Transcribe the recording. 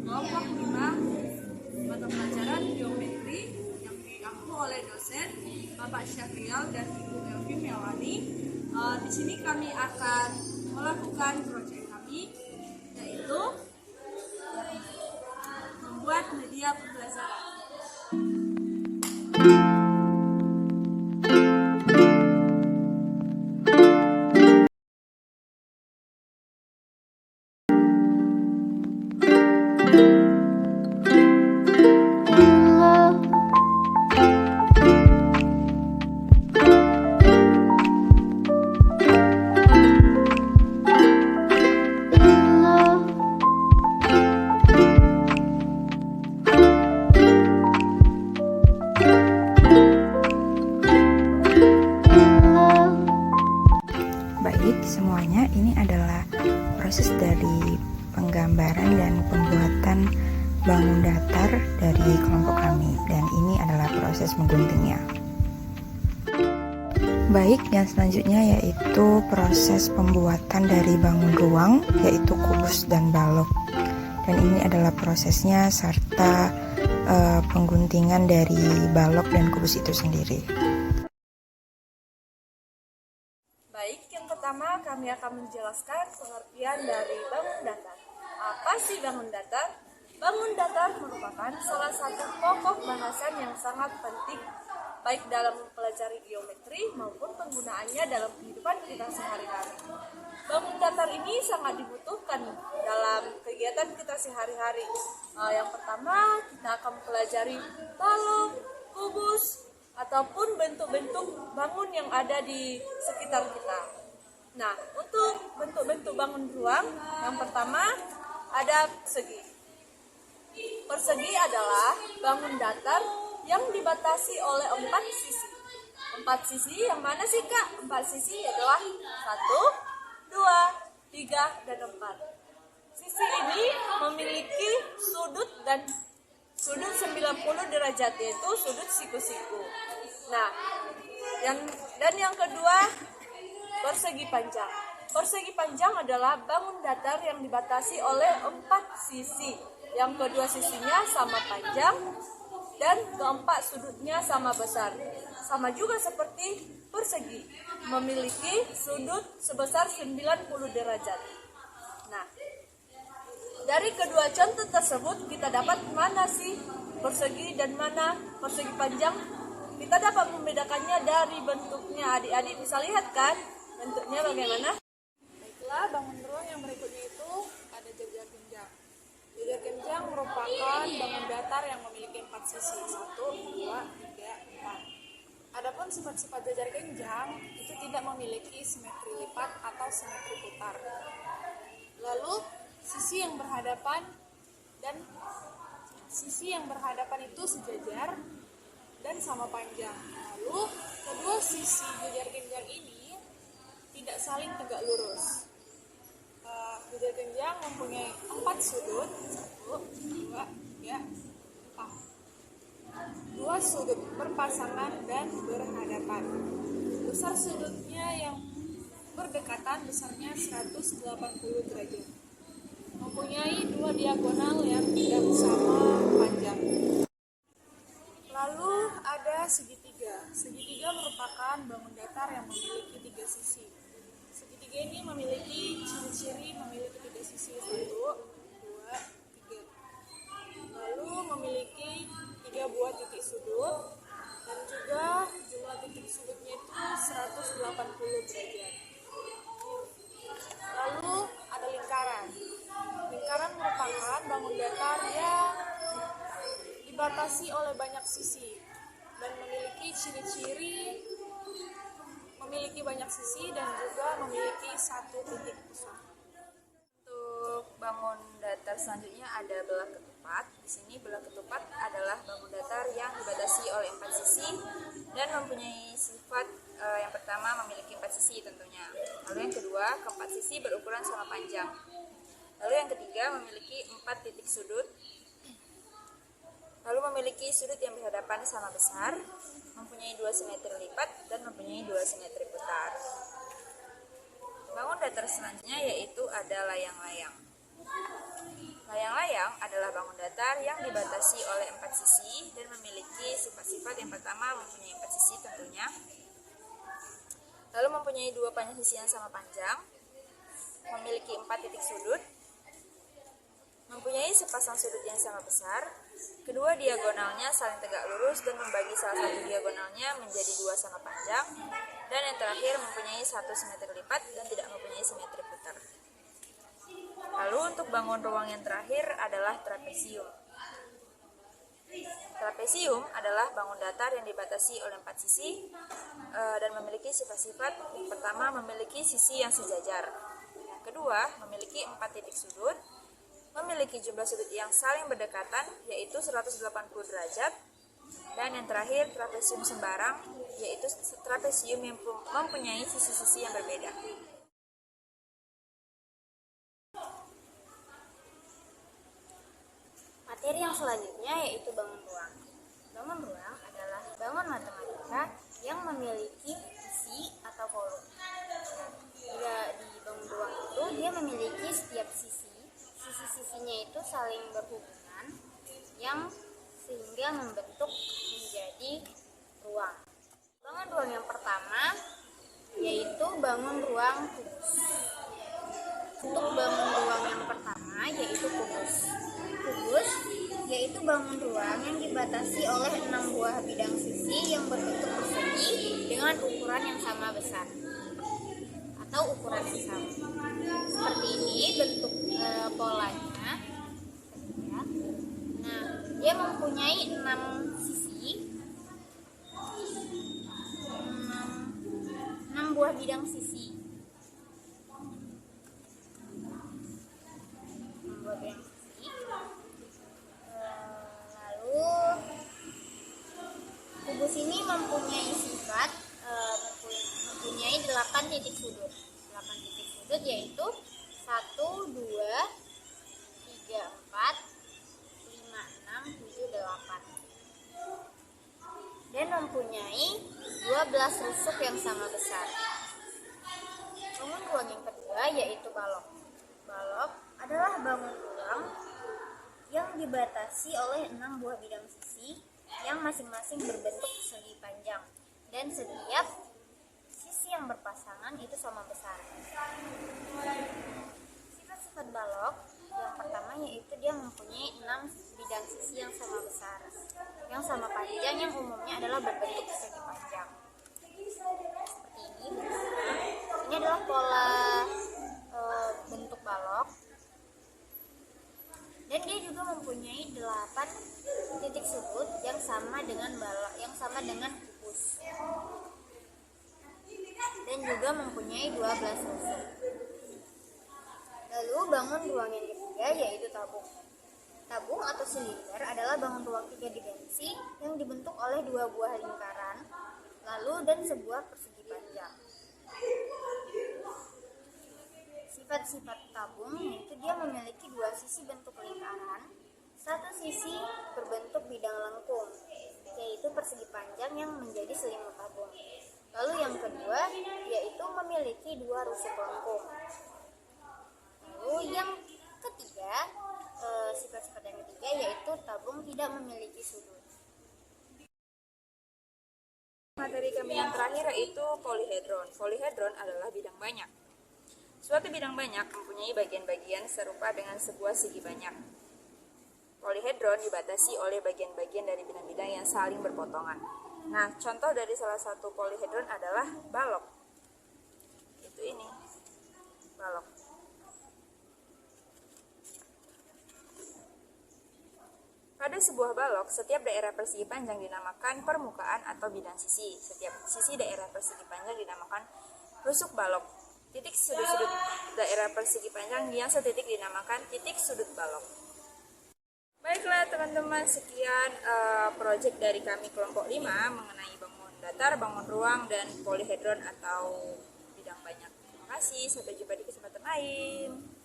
kelompok 5 mata pelajaran geometri yang diampu oleh dosen Bapak Syahrial dan Ibu Elvi Melani. Di sini kami akan melakukan proyek kami, yaitu membuat media pembelajaran. Baik, semuanya ini adalah proses dari penggambaran dan pembuatan bangun datar dari kelompok kami, dan ini adalah proses mengguntingnya. Baik, yang selanjutnya yaitu proses pembuatan dari bangun ruang, yaitu kubus dan balok. Dan ini adalah prosesnya serta pengguntingan dari balok dan kubus itu sendiri. Baik, yang pertama kami akan menjelaskan pengertian dari bangun datar. Apa sih bangun datar? Bangun datar merupakan salah satu pokok bahasan yang sangat penting baik dalam mempelajari geometri maupun penggunaannya dalam kehidupan kita sehari-hari. Bangun datar ini sangat dibutuhkan dalam kegiatan kita sehari-hari. Yang pertama, kita akan mempelajari balok, kubus, ataupun bentuk-bentuk bangun yang ada di sekitar kita. Nah, untuk bentuk-bentuk bangun ruang, yang pertama ada persegi. Persegi adalah bangun datar yang dibatasi oleh 4 sisi. 4 sisi yang mana sih, Kak? 4 sisi adalah 1, 2, 3, dan 4. Sisi ini memiliki sudut 90 derajat, yaitu sudut siku-siku. Nah, yang kedua, persegi panjang. Persegi panjang adalah bangun datar yang dibatasi oleh 4 sisi. Yang kedua sisinya sama panjang dan keempat sudutnya sama besar. Sama juga seperti persegi, memiliki sudut sebesar 90 derajat. Nah, dari kedua contoh tersebut kita dapat mana sih persegi dan mana persegi panjang? Kita dapat membedakannya dari bentuknya. Adik-adik bisa lihat kan bentuknya bagaimana? Baiklah, bangun ruang yang berikutnya itu ada jajar genjang. Jajar genjang merupakan bangun datar yang memiliki 4 sisi, 1, 2, 3, 4. Adapun sifat-sifat jajar genjang itu tidak memiliki simetri lipat atau simetri putar. Lalu sisi yang berhadapan itu sejajar dan sama panjang. Lalu kedua sisi jajar genjang ini tidak saling tegak lurus. Jajar genjang mempunyai 4 sudut, 1, 2, 3, 4. 2 sudut berpasangan dan berhadapan. Besar sudutnya yang berdekatan besarnya 180 derajat. Mempunyai 2 diagonal yang tidak sama panjang. Lalu ada segitiga. Segitiga merupakan bangun datar yang memiliki 3 sisi. Segitiga ini memiliki ciri-ciri memiliki 3 sisi, 1, 2, 3. Lalu memiliki 3 buah titik sudut dan juga jumlah titik sudutnya itu 180 derajat. Lalu ada lingkaran. Lingkaran merupakan bangun datar yang dibatasi oleh banyak sisi dan memiliki ciri-ciri memiliki banyak sisi dan juga memiliki 1 titik pusat. Untuk bangun datar selanjutnya ada belah ketupat. Di sini belah ketupat adalah bangun datar yang dibatasi oleh 4 sisi dan mempunyai sifat yang pertama memiliki 4 sisi tentunya. Lalu yang kedua, keempat sisi berukuran sama panjang. Lalu yang ketiga memiliki 4 titik sudut. Lalu memiliki sudut yang berhadapan sama besar, mempunyai 2 simetri lipat dan mempunyai 2 simetri putar. Bangun datar selanjutnya yaitu ada layang-layang. Layang-layang adalah bangun datar yang dibatasi oleh 4 sisi dan memiliki sifat-sifat. Yang pertama, mempunyai 4 sisi tentunya, lalu mempunyai 2 panjang sisi yang sama panjang, memiliki 4 titik sudut, mempunyai sepasang sudut yang sama besar, kedua diagonalnya saling tegak lurus dan membagi salah satu diagonalnya menjadi 2 sama panjang, dan yang terakhir mempunyai 1 simetri lipat dan tidak mempunyai simetri putar. Lalu untuk bangun ruang yang terakhir adalah trapesium. Trapesium adalah bangun datar yang dibatasi oleh 4 sisi dan memiliki sifat-sifat. Yang pertama, memiliki sisi yang sejajar. Yang kedua, memiliki 4 titik sudut, memiliki jumlah sudut yang saling berdekatan yaitu 180 derajat, dan yang terakhir trapesium sembarang, yaitu trapesium yang mempunyai sisi-sisi yang berbeda. Materi yang selanjutnya yaitu bangun ruang. Bangun ruang adalah bangun matematika yang memiliki sisi atau kolom. Jika di bangun ruang itu dia memiliki setiap sisi-sisinya itu saling berhubungan yang sehingga membentuk menjadi ruang. Bangun ruang yang pertama yaitu bangun ruang kubus. Untuk bangun ruang yang pertama yaitu kubus. Kubus yaitu bangun ruang yang dibatasi oleh 6 buah bidang sisi yang berbentuk persegi dengan ukuran yang sama besar atau ukuran yang sama. Seperti ini bentuk polanya. Ya. Nah, dia mempunyai 6 sisi, 6 buah bidang sisi. 6 buah bidang sisi. Lalu kubus ini mempunyai sifat mempunyai 8 titik sudut. 8 titik sudut yaitu 1, 2, 3, 4, 5, 6, 7, 8. Dan mempunyai 12 rusuk yang sama besar. Bangun ruang yang kedua yaitu balok. Balok adalah bangun ruang yang dibatasi oleh 6 buah bidang sisi yang masing-masing berbentuk segi panjang dan setiap sisi yang berpasangan itu sama besar. Sifat-sifat balok yang pertama yaitu dia mempunyai 6 bidang sisi yang sama besar, yang sama panjang, yang umumnya adalah berbentuk segi panjang. Seperti ini. Ini adalah pola bentuk balok. Dan dia juga mempunyai 8 titik sudut yang sama dengan balok, yang sama dengan kubus. Dan juga mempunyai 12 rusuk. Lalu bangun ruang yang ketiga yaitu tabung. Tabung atau silinder adalah bangun ruang 3 dimensi yang dibentuk oleh 2 buah lingkaran, lalu dan sebuah persegi panjang. Sifat-sifat tabung yaitu dia memiliki 2 sisi bentuk lingkaran, 1 sisi berbentuk bidang lengkung, yaitu persegi panjang yang menjadi selimut tabung. Lalu yang kedua yaitu memiliki 2 rusuk lengkung. Lalu yang ketiga, sifat-sifat yang ketiga yaitu tabung tidak memiliki sudut. Materi kami yang terakhir yaitu polihedron. Polihedron adalah bidang banyak. Suatu bidang banyak mempunyai bagian-bagian serupa dengan sebuah segi banyak. Polihedron dibatasi oleh bagian-bagian dari bidang-bidang yang saling berpotongan. Nah, contoh dari salah satu polihedron adalah balok. Itu ini, balok. Pada sebuah balok, setiap daerah persegi panjang dinamakan permukaan atau bidang sisi. Setiap sisi daerah persegi panjang dinamakan rusuk balok. Titik sudut-sudut daerah persegi panjang yang setitik dinamakan titik sudut balok. Baiklah teman-teman, sekian proyek dari kami kelompok 5 mengenai bangun datar, bangun ruang, dan polihedron atau bidang banyak. Terima kasih, sampai jumpa di kesempatan lain.